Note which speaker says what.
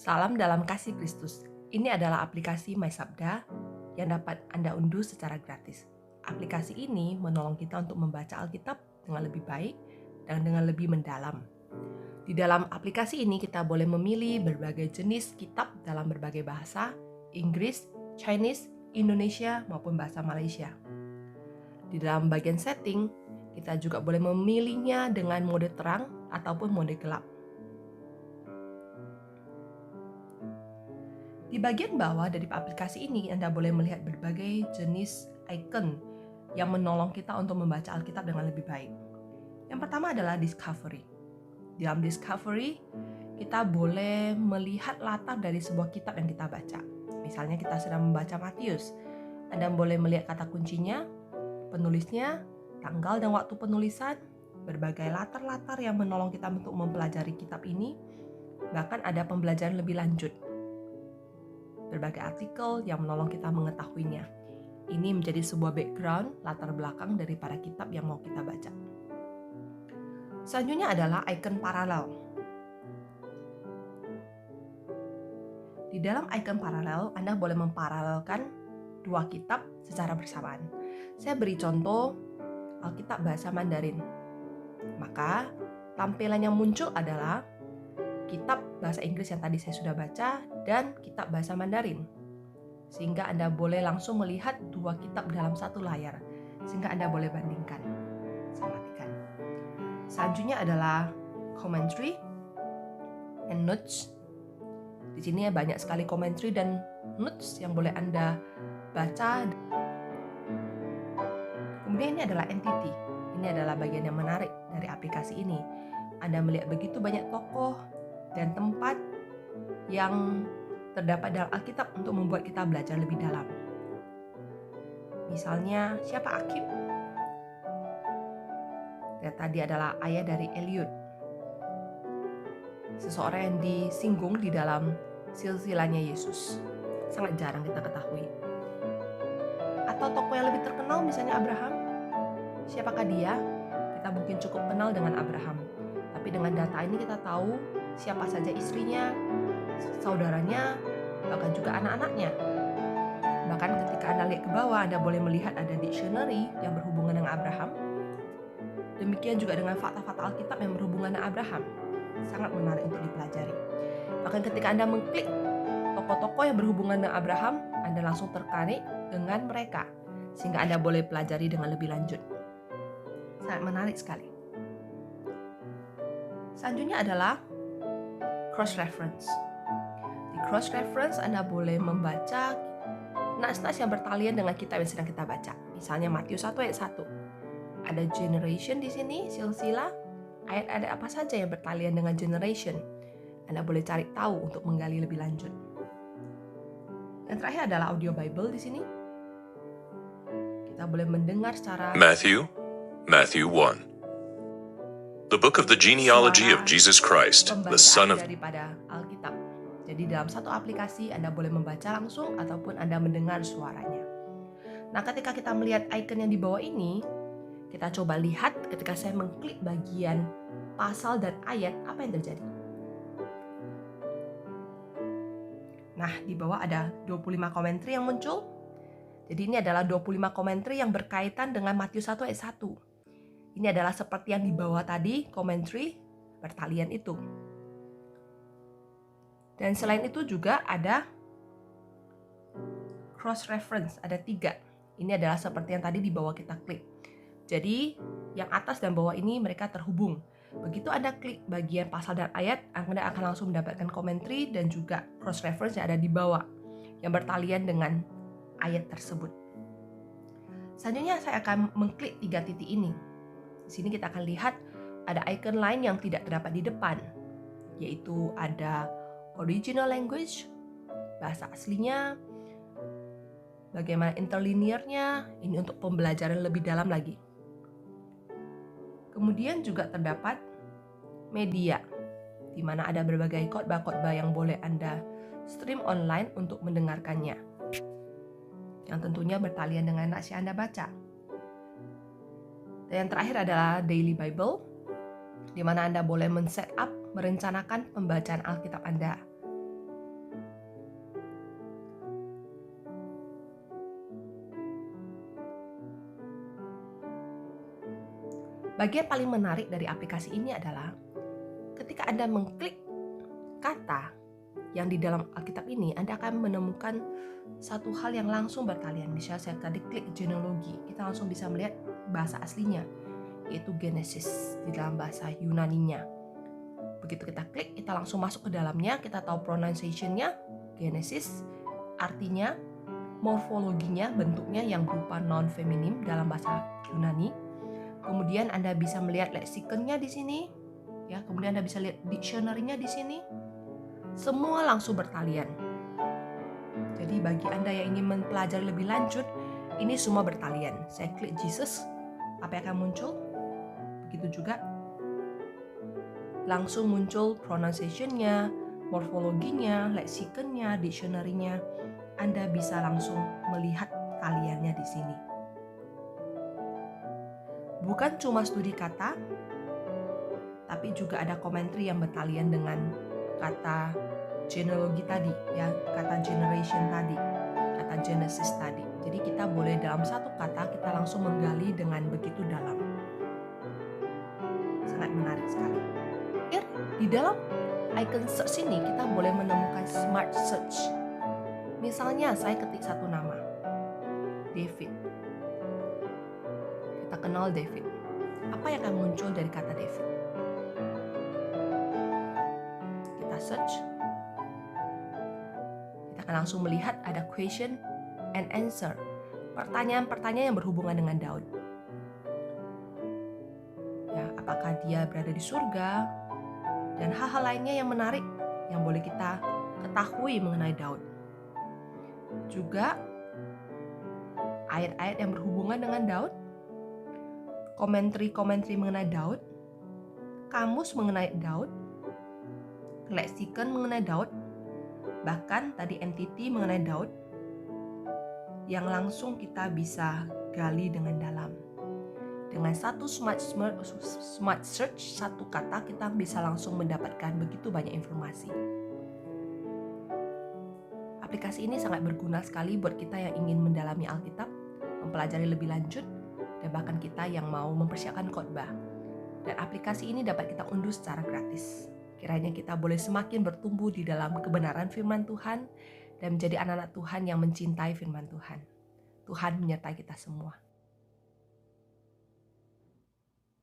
Speaker 1: Salam dalam kasih Kristus. Ini adalah aplikasi MySabda yang dapat Anda unduh secara gratis. Aplikasi ini menolong kita untuk membaca Alkitab dengan lebih baik dan dengan lebih mendalam. Di dalam aplikasi ini kita boleh memilih berbagai jenis kitab dalam berbagai bahasa, Inggris, Chinese, Indonesia, maupun bahasa Malaysia. Di dalam bagian setting, kita juga boleh memilihnya dengan mode terang ataupun mode gelap. Di bagian bawah dari aplikasi ini, Anda boleh melihat berbagai jenis icon yang menolong kita untuk membaca Alkitab dengan lebih baik. Yang pertama adalah Discovery. Di dalam Discovery, kita boleh melihat latar dari sebuah kitab yang kita baca. Misalnya kita sedang membaca Matius. Anda boleh melihat kata kuncinya, penulisnya, tanggal dan waktu penulisan, berbagai latar-latar yang menolong kita untuk mempelajari kitab ini, bahkan ada pembelajaran lebih lanjut. Berbagai artikel yang menolong kita mengetahuinya. Ini menjadi sebuah background, latar belakang daripada kitab yang mau kita baca. Selanjutnya adalah icon paralel. Di dalam icon paralel, Anda boleh memparalelkan dua kitab secara bersamaan. Saya beri contoh Alkitab bahasa Mandarin. Maka, tampilan yang muncul adalah kitab bahasa Inggris yang tadi saya sudah baca dan kitab bahasa Mandarin. Sehingga Anda boleh langsung melihat dua kitab dalam satu layar. Sehingga Anda boleh bandingkan. Saya matikan. Selanjutnya adalah commentary and notes. Di sini banyak sekali commentary dan notes yang boleh Anda baca. Kemudian ini adalah entity. Ini adalah bagian yang menarik dari aplikasi ini. Anda melihat begitu banyak tokoh dan tempat yang terdapat dalam Alkitab untuk membuat kita belajar lebih dalam. Misalnya, siapa Akim? Dan tadi adalah ayah dari Eliud. Seseorang yang disinggung di dalam silsilahnya Yesus. Sangat jarang kita ketahui. Atau tokoh yang lebih terkenal misalnya Abraham. Siapakah dia? Kita mungkin cukup kenal dengan Abraham. Tapi dengan data ini kita tahu siapa saja istrinya, saudaranya, bahkan juga anak-anaknya. Bahkan ketika Anda lihat ke bawah, Anda boleh melihat ada dictionary yang berhubungan dengan Abraham. Demikian juga dengan fakta-fakta Alkitab yang berhubungan dengan Abraham. Sangat menarik untuk dipelajari. Bahkan ketika Anda mengklik tokoh-tokoh yang berhubungan dengan Abraham, Anda langsung tertarik dengan mereka. Sehingga Anda boleh pelajari dengan lebih lanjut. Sangat menarik sekali. Selanjutnya adalah cross-reference. Di cross-reference, Anda boleh membaca nas-nas yang bertalian dengan kitab yang sedang kita baca. Misalnya Matius 1 ayat 1. Ada generation di sini, silsilah. Ayat-ayat apa saja yang bertalian dengan generation. Anda boleh cari tahu untuk menggali lebih lanjut. Dan terakhir adalah audio Bible di sini. Kita boleh mendengar secara
Speaker 2: Matthew 1. The book of the genealogy of Jesus Christ, the son of...
Speaker 1: daripada Alkitab. Jadi dalam satu aplikasi Anda boleh membaca langsung ataupun Anda mendengar suaranya. Nah, ketika kita melihat icon yang di bawah ini, kita coba lihat ketika saya mengklik bagian pasal dan ayat, apa yang terjadi? Nah, di bawah ada 25 komentari yang muncul. Jadi ini adalah 25 komentari yang berkaitan dengan Matius 1 ayat 1. Ini adalah seperti yang di bawah tadi, komentari bertalian itu. Dan selain itu juga ada cross-reference, ada 3. Ini adalah seperti yang tadi di bawah kita klik. Jadi, yang atas dan bawah ini mereka terhubung. Begitu Anda klik bagian pasal dan ayat, Anda akan langsung mendapatkan komentari dan juga cross-reference yang ada di bawah, yang bertalian dengan ayat tersebut. Selanjutnya saya akan mengklik 3 titik ini. Di sini kita akan lihat ada icon lain yang tidak terdapat di depan, yaitu ada original language, bahasa aslinya, bagaimana interlinearnya, ini untuk pembelajaran lebih dalam lagi. Kemudian juga terdapat media, di mana ada berbagai khotbah-khotbah yang boleh Anda stream online untuk mendengarkannya, yang tentunya bertalian dengan nas yang Anda baca. Dan yang terakhir adalah Daily Bible, di mana Anda boleh men-set up, merencanakan pembacaan Alkitab Anda. Bagian paling menarik dari aplikasi ini adalah ketika Anda mengklik kata yang di dalam Alkitab ini, Anda akan menemukan satu hal yang langsung bertalian. Misalnya saya tadi klik genealogi, kita langsung bisa melihat bahasa aslinya, yaitu Genesis di dalam bahasa Yunaninya. Begitu kita klik, kita langsung masuk ke dalamnya, kita tahu pronunciation-nya, Genesis, artinya, morfologinya, bentuknya yang berupa non-feminim dalam bahasa Yunani. Kemudian Anda bisa melihat lexikonnya di sini, ya. Kemudian Anda bisa lihat dictionary-nya di sini. Semua langsung bertalian. Jadi bagi Anda yang ingin mempelajari lebih lanjut, ini semua bertalian. Saya klik Jesus, apa yang akan muncul? Begitu juga langsung muncul pronunciation-nya, morfologinya, lexikonnya, dictionary-nya. Anda bisa langsung melihat taliannya di sini. Bukan cuma studi kata, tapi juga ada komentari yang bertalian dengan kata genealogi tadi, ya, kata generation tadi, kata Genesis tadi. Jadi kita boleh dalam satu kata kita langsung menggali dengan begitu dalam. Sangat menarik sekali. Di dalam icon search ini kita boleh menemukan smart search. Misalnya saya ketik satu nama, David. Kita kenal David. Apa yang akan muncul dari kata David? Kita search. Kita akan langsung melihat ada question and answer. Pertanyaan-pertanyaan yang berhubungan dengan Daud. Ya, apakah dia berada di surga? Dan hal-hal lainnya yang menarik yang boleh kita ketahui mengenai Daud. Juga ayat-ayat yang berhubungan dengan Daud, komentari mengenai Daud, kamus mengenai Daud, leksikon mengenai Daud, bahkan tadi entity mengenai Daud, yang langsung kita bisa gali dengan dalam. Dengan satu smart search, satu kata kita bisa langsung mendapatkan begitu banyak informasi. Aplikasi ini sangat berguna sekali buat kita yang ingin mendalami Alkitab, mempelajari lebih lanjut, dan bahkan kita yang mau mempersiapkan khotbah. Dan aplikasi ini dapat kita unduh secara gratis. Kiranya kita boleh semakin bertumbuh di dalam kebenaran firman Tuhan dan menjadi anak-anak Tuhan yang mencintai firman Tuhan. Tuhan menyertai kita semua.